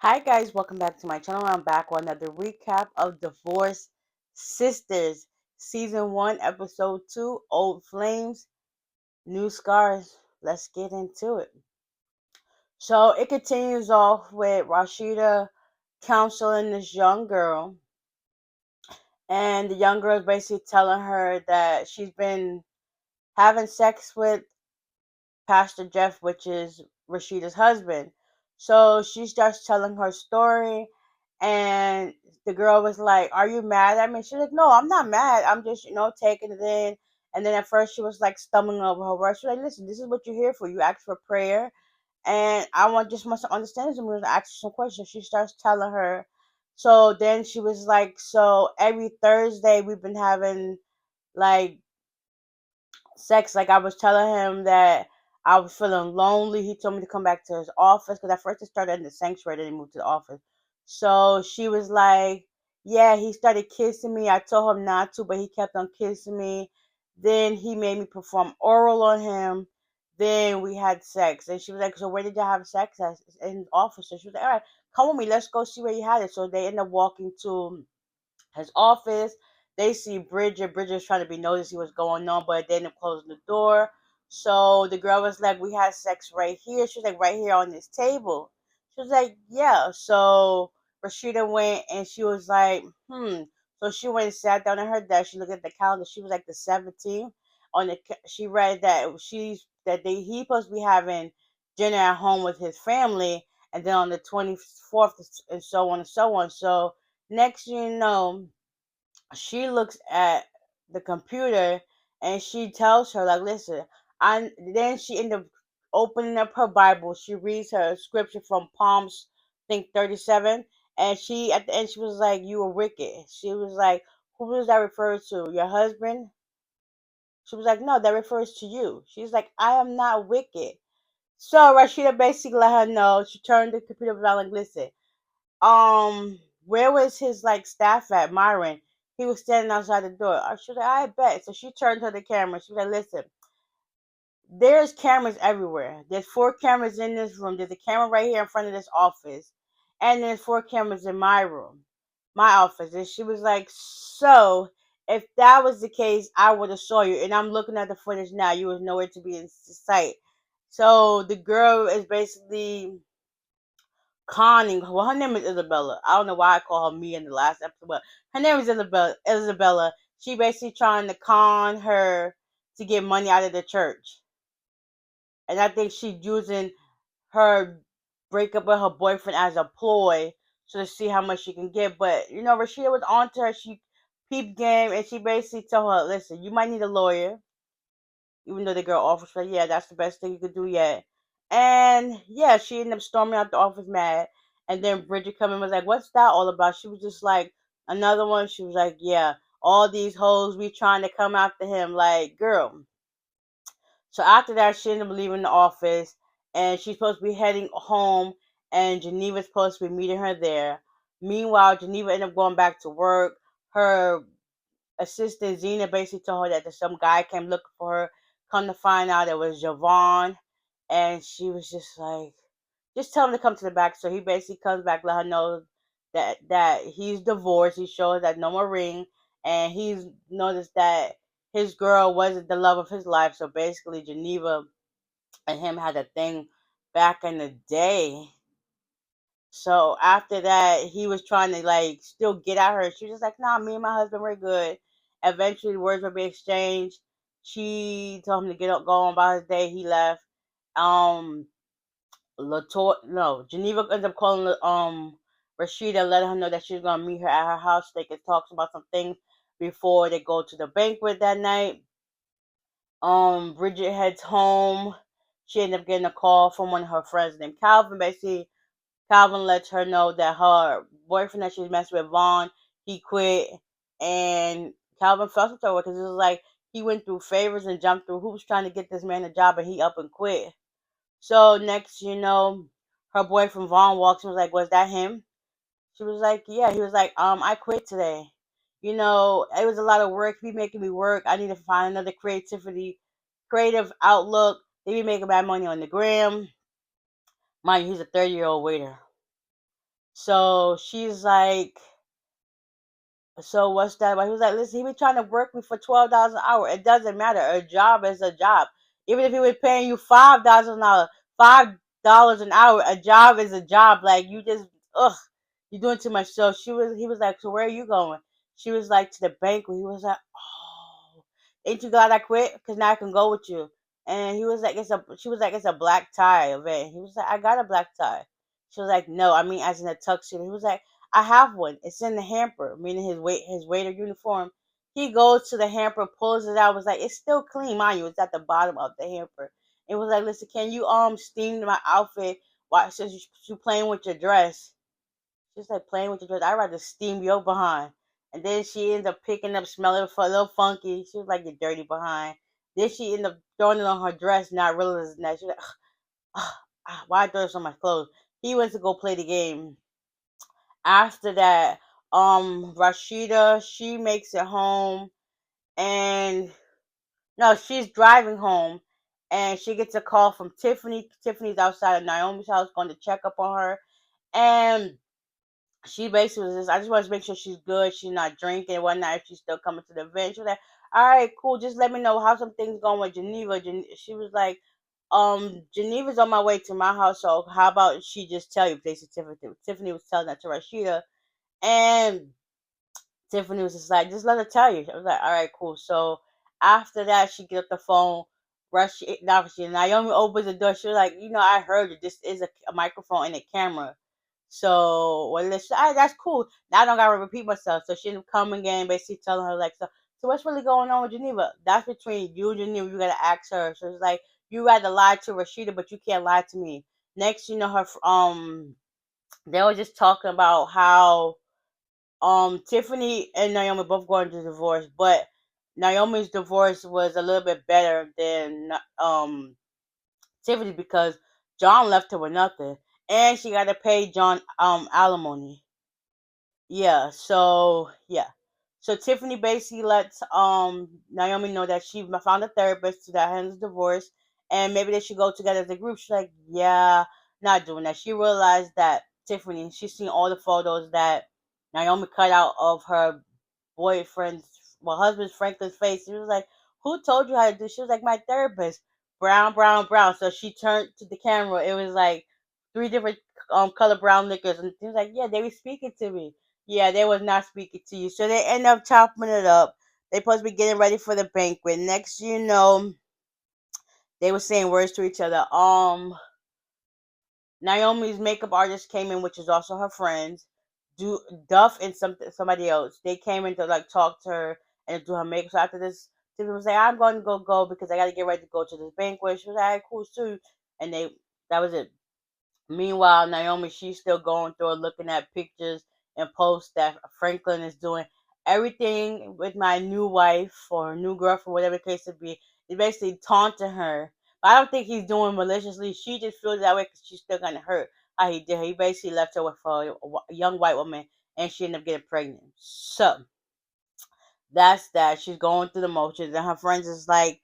Hi guys, welcome back to my channel. I'm back with another recap of Divorce Sisters Season 1, Episode 2, Old Flames, New Scars. Let's get into it. So it continues off with Rashida counseling this young girl, and the young girl is basically telling her that she's been having sex with Pastor Jeff, which is Rashida's husband. So she starts telling her story, and the girl was like, "Are you mad at me?" She's like, "No, I'm not mad. I'm just, taking it in." And then at first she was like stumbling over her words. She's like, "Listen, this is what you're here for. You asked for prayer, and I want to understand this. I'm going to ask you some questions." She starts telling her. So then she was like, "So every Thursday we've been having like sex. Like I was telling him that I was feeling lonely. He told me to come back to his office because at first it started in the sanctuary, then he moved to the office. So she was like, "Yeah, he started kissing me. I told him not to, but he kept on kissing me. Then he made me perform oral on him. Then we had sex." And she was like, "So where did you have sex at?" In the office. So she was like, "All right, come with me. Let's go see where you had it." So they end up walking to his office. They see Bridget. Bridget's trying to be nosy, see what's going on, but they end up closing the door. So the girl was like, "We had sex right here." She was like, "Right here on this table." She was like, "Yeah." So Rashida went and she was like, "Hmm." So she went and sat down at her desk. She looked at the calendar. She was like the 17th. She read that he's supposed to be having dinner at home with his family, and then on the 24th and so on and so on. So next you know, she looks at the computer and she tells her like, "Listen," I then she ended up opening up her Bible. She reads her scripture from Psalms, I think 37, and she at the end she was like, "You were wicked." She was like, "Who does that refer to? Your husband?" She was like, "No, that refers to you." She's like, "I am not wicked." So Rashida basically let her know. She turned the computer around like, "Listen, where was his like staff at, Myron?" He was standing outside the door. She was like, "I bet." So she turned to the camera. She was like, "Listen, there's cameras everywhere. There's four cameras in this room. There's a camera right here in front of this office, and there's four cameras in my room, my office." And she was like, "So if that was the case, I would have saw you." And I'm looking at the footage now. You was nowhere to be in sight. So the girl is basically conning. Well, her name is Isabella. I don't know why I call her me in the last episode, but her name is Isabella. Isabella. She basically trying to con her to get money out of the church, and I think she's using her breakup with her boyfriend as a ploy so to see how much she can get. But Rashida was on to her. She peeped game, and she basically told her, "Listen, you might need a lawyer." Even though the girl offers her, "Yeah, that's the best thing you could do yet." And yeah, she ended up storming out the office mad. And then Bridget come in and was like, "What's that all about?" She was just like, "Another one." She was like, "Yeah, all these hoes we trying to come after him." Like, girl. So after that, she ended up leaving the office, and she's supposed to be heading home, and Geneva's supposed to be meeting her there. Meanwhile, Geneva ended up going back to work. Her assistant Zena basically told her that some guy came looking for her. Come to find out it was Javon, and she was just like, "Just tell him to come to the back." So he basically comes back, let her know that he's divorced. He shows that no more ring, and he's noticed that his girl wasn't the love of his life. So basically, Geneva and him had a thing back in the day. So after that, he was trying to like still get at her. She was just like, "Nah, me and my husband were good." Eventually, words would be exchanged. She told him to get up, go on about his day. He left. Um, no, Geneva ended up calling Rashida, letting her know that she was gonna meet her at her house. They could talk about some things before they go to the banquet that night. Bridget heads home. She ended up getting a call from one of her friends named Calvin. Basically, Calvin lets her know that her boyfriend that she's messing with, Vaughn, he quit, and Calvin felt with her because it was like he went through favors and jumped through hoops trying to get this man a job, and he up and quit. So next, her boyfriend Vaughn walks and was like, "Was that him?" She was like, "Yeah." He was like, "I quit today. It was a lot of work. He be making me work. I need to find another creative outlook. They be making bad money on the gram. Mind you, he's a 30-year-old waiter." So she's like, so what's that? But he was like, listen, he was trying to work me for $12 an hour. It doesn't matter. A job is a job. Even if he was paying you $5 an hour, a job is a job. Like you just, ugh, you're doing too much. So he was like, so where are you going? She was like, to the banquet. He was like, oh, ain't you glad I quit? Cause now I can go with you. And he was like, she was like, it's a black tie event. He was like, I got a black tie. She was like, no, I mean as in a tuxedo. He was like, I have one. It's in the hamper, meaning his waiter uniform. He goes to the hamper, pulls it out, was like, it's still clean, mind you, it's at the bottom of the hamper. It was like, listen, can you steam my outfit while since you playing with your dress? She's like playing with your dress. I'd rather steam your behind. And then she ends up picking up, smelling for a little funky. She was like, you dirty behind. Then she ended up throwing it on her dress, not realizing that. She's like, why throw this on my clothes? He went to go play the game. After that, Rashida, she makes it home, and no, she's driving home, and she gets a call from Tiffany. Tiffany's outside of Naomi's house going to check up on her, and she basically was just, I just want to make sure she's good, she's not drinking and whatnot, if she's still coming to the event. She was like, all right, cool, just let me know how some things going with Geneva. She was like, Geneva's on my way to my house, so how about she just tell you? They said Tiffany was telling that to Rashida, and Tiffany was just like, just let her tell you. I was like, all right, cool. So after that, she get the phone. Naomi opens the door. She was like, I heard you. This is a microphone and a camera. So well, that's cool. Now I don't gotta repeat myself. So she didn't come again, basically telling her like, so what's really going on with Geneva? That's between you and Geneva. You gotta ask her. So it's like you rather lie to Rashida, but you can't lie to me. Next, her they were just talking about how Tiffany and Naomi both going through divorce, but Naomi's divorce was a little bit better than Tiffany because John left her with nothing, and she got to pay John alimony. Yeah, so yeah. So Tiffany basically lets Naomi know that she found a therapist that handles divorce and maybe they should go together as a group. She's like, yeah, not doing that. She realized that she's seen all the photos that Naomi cut out of her boyfriend's, well, husband's Franklin's face. She was like, who told you how to do? She was like, my therapist. Brown, brown, brown. So she turned to the camera. It was like three different color brown liquors, and she was like, yeah, they were speaking to me. Yeah, they was not speaking to you. So they end up chopping it up. They supposed to be getting ready for the banquet. Next, they were saying words to each other. Naomi's makeup artist came in, which is also her friends. Duff and somebody else. They came in to like talk to her and do her makeup. So after this, Tiffany was like, "I'm going to go because I got to get ready to go to this banquet." She was like, "All right, cool, too." And that was it. Meanwhile, Naomi, she's still going through and looking at pictures and posts that Franklin is doing. Everything with my new wife or new girlfriend, whatever the case would be, is basically taunting her. But I don't think he's doing maliciously. She just feels that way because she's still gonna hurt how he did. He basically left her with a young white woman, and she ended up getting pregnant. So that's that. She's going through the motions, and her friends is like,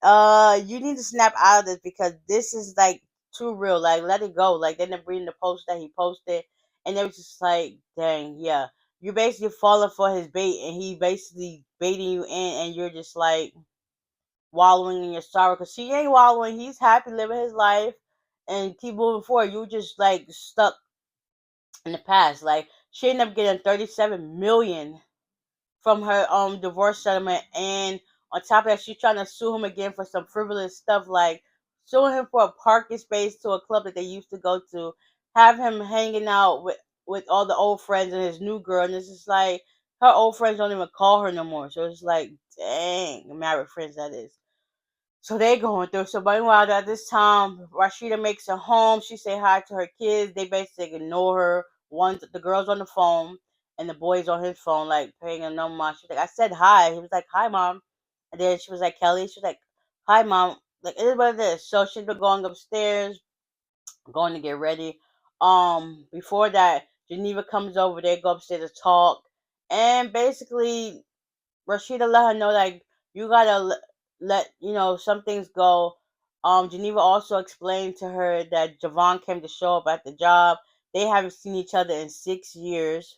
you need to snap out of this because this is like too real. Like, let it go. Like, they ended up reading the post that he posted, and they was just like, dang, yeah, you're basically falling for his bait, and he basically baiting you in, and you're just like wallowing in your sorrow because he ain't wallowing. He's happy living his life and keep moving forward. You just like stuck in the past. Like, she ended up getting 37 million from her divorce settlement, and on top of that she's trying to sue him again for some frivolous stuff like suing him for a parking space to a club that they used to go to, have him hanging out with all the old friends and his new girl, and it's just like her old friends don't even call her no more. So it's like, dang, married friends that is. So they going through. So meanwhile, at this time, Rashida makes it home. She say hi to her kids. They basically ignore her. The girl's on the phone, and the boy's on his phone, like paying him no mind. She's like, I said hi. He was like, hi, mom. And then she was like, Kelly. She was like, hi, mom. Like, it is what it is. So she's been going upstairs, going to get ready. Before that, Geneva comes over. They go upstairs to talk, and basically Rashida let her know like you gotta let some things go. Geneva also explained to her that Javon came to show up at the job They haven't seen each other in 6 years.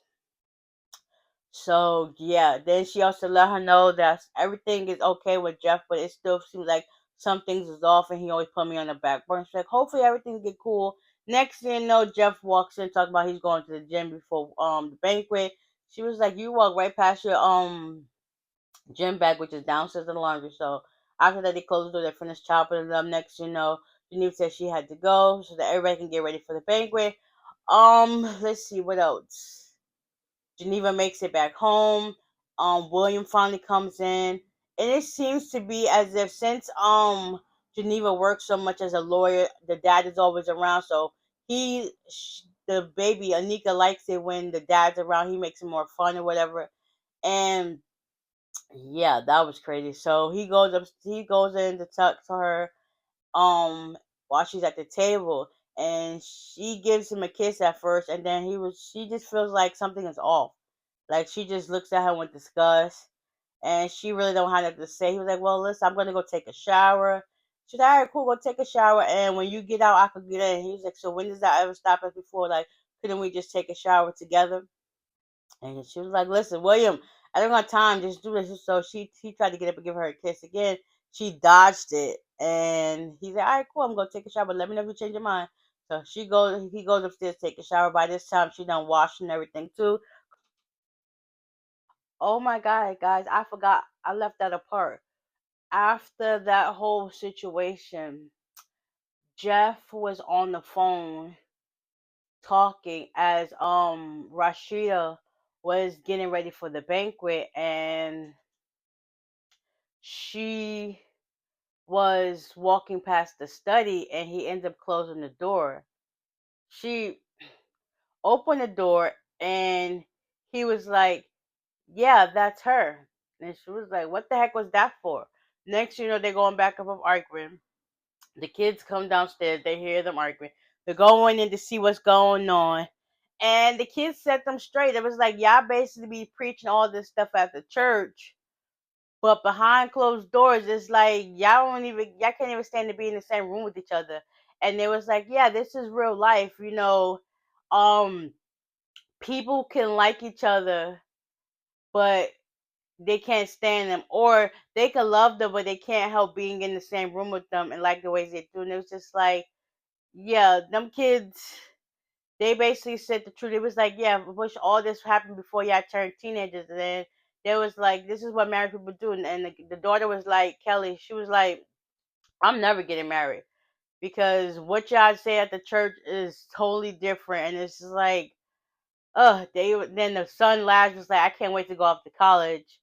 So yeah, then she also let her know that everything is okay with Jeff, but it still seems like some things is off, and he always put me on the back burner. She's like, hopefully everything get cool. Next thing you know, Jeff walks in talking about he's going to the gym before the banquet. She was like, you walk right past your gym bag, which is downstairs in the laundry. So after that, they closed the door. They finished chopping it up. Next, Geneva said she had to go so that everybody can get ready for the banquet. Let's see what else. Geneva makes it back home. William finally comes in, and it seems to be as if since Geneva works so much as a lawyer, the dad is always around. So the baby Anika likes it when the dad's around. He makes it more fun or whatever. And yeah, that was crazy. So he goes in to talk to her while she's at the table, and she gives him a kiss at first, and then she just feels like something is off. Like she just looks at him with disgust, and she really don't have nothing to say. He was like, "Well, listen, I'm gonna go take a shower." She's like, "All right, cool, go take a shower, and when you get out, I can get in." He was like, "So when does that ever stop us before? Like, couldn't we just take a shower together?" And she was like, "Listen, William, I don't got time. Just do this." So she tried to get up and give her a kiss again. She dodged it, and he's like, "All right, cool. I'm gonna take a shower. But let me know if you change your mind." So he goes upstairs, take a shower. By this time, she done washing everything too. Oh my God, guys, I forgot. I left that apart. After that whole situation, Jeff was on the phone talking as Rashida was getting ready for the banquet, and she was walking past the study, and he ended up closing the door. She opened the door, and he was like, "Yeah, that's her." And she was like, "What the heck was that for?" Next, they're going back up arguing. The kids come downstairs. They hear them arguing. They're going in to see what's going on. And the kids set them straight. It was like, y'all basically be preaching all this stuff at the church. But behind closed doors, it's like y'all can't even stand to be in the same room with each other. And it was like, yeah, this is real life. Um, people can like each other, but they can't stand them, or they can love them, but they can't help being in the same room with them and like the ways they do. And it was just like, yeah, them kids, they basically said the truth. It was like, yeah, I wish all this happened before y'all turned teenagers. And then there was like, this is what married people do. And the daughter was like, Kelly, she was like, I'm never getting married because what y'all say at the church is totally different. And it's just like, then the son laughed, was like, I can't wait to go off to college.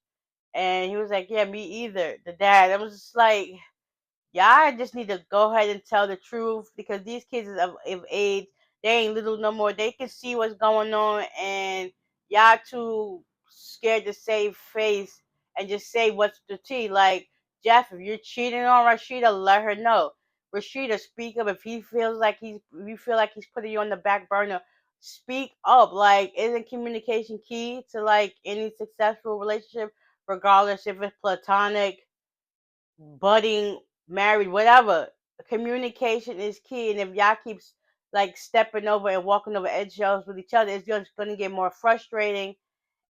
And he was like, yeah, me either. The dad, I was just like, y'all just need to go ahead and tell the truth because these kids is of age. They ain't little no more. They can see what's going on, and y'all too scared to save face and just say what's the tea. Like, Jeff, if you're cheating on Rashida, let her know. Rashida, speak up. If you feel like he's putting you on the back burner, speak up. Like, isn't communication key to like any successful relationship, regardless if it's platonic, budding, married, whatever? Communication is key, and if y'all keeps like stepping over and walking over eggshells with each other, it's just going to get more frustrating.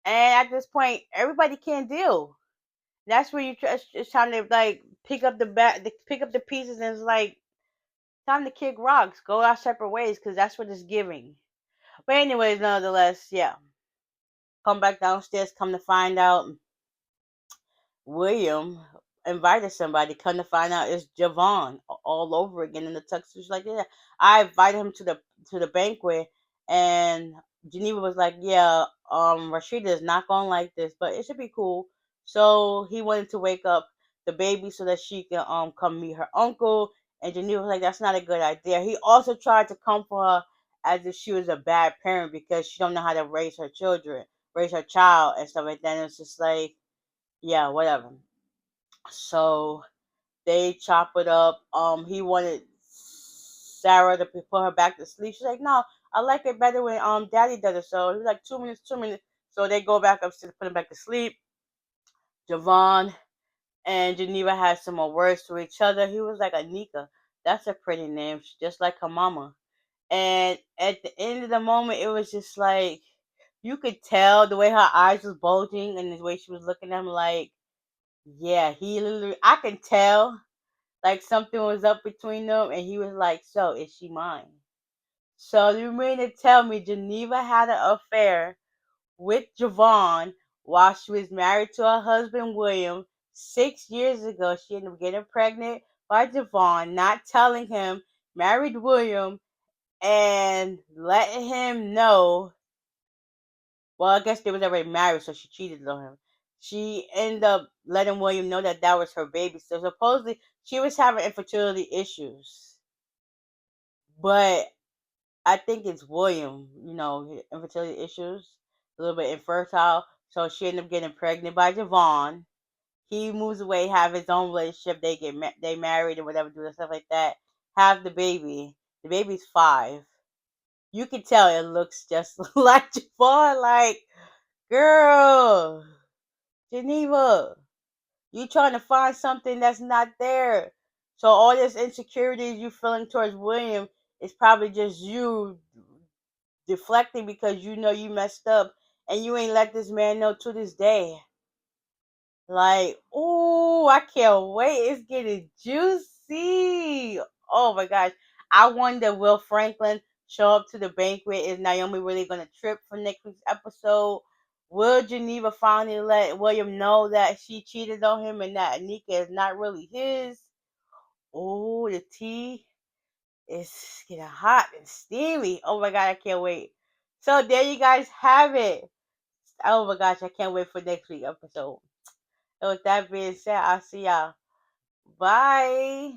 And at this point, everybody can't deal. That's where it's time to like pick up the pieces, and it's like time to kick rocks, go our separate ways, because that's what it's giving. But anyways, nonetheless, yeah, come back downstairs. Come to find out, William invited somebody. Come to find out, it's Javon all over again in the text. She's like, "Yeah, I invited him to the banquet," and Geneva was like, "Yeah, Rashida is not gonna like this, but it should be cool." So he wanted to wake up the baby so that she can come meet her uncle. And Geneva was like, "That's not a good idea." He also tried to comfort her as if she was a bad parent because she don't know how to raise her child, and stuff like that. And it's just like, yeah, whatever. So they chop it up. He wanted Sarah to put her back to sleep. She's like, no, I like it better when Daddy does it. So he was like, 2 minutes, 2 minutes. So they go back upstairs, put him back to sleep. Javon and Geneva had some more words to each other. He was like, Anika, that's a pretty name, just like her mama. And at the end of the moment, it was just like you could tell the way her eyes was bulging and the way she was looking at him. Like, yeah, he literally, I can tell like something was up between them, and he was like, "So is she mine?" So you mean to tell me Geneva had an affair with Javon while she was married to her husband William 6 years ago? She ended up getting pregnant by Javon, not telling him, married William, and letting him know. Well, I guess they was already married, so she cheated on him. She ended up letting William know that that was her baby. So supposedly she was having infertility issues, but I think it's William, infertility issues, a little bit infertile. So she ended up getting pregnant by Javon. He moves away, have his own relationship. They married and whatever, do stuff like that. Have the baby. The baby's 5. You can tell it looks just like Javon. Like, girl, Geneva, you trying to find something that's not there. So all this insecurity you feeling towards William is probably just you deflecting because you know you messed up and you ain't let this man know to this day. Like, ooh, I can't wait. It's getting juicy. Oh my gosh. I wonder, will Franklin show up to the banquet? Is Naomi really going to trip for next week's episode? Will Geneva finally let William know that she cheated on him and that Anika is not really his? Oh, the tea is getting hot and steamy. Oh my god, I can't wait. So there you guys have it. Oh my gosh, I can't wait for next week's episode. And with that being said, I'll see y'all. Bye.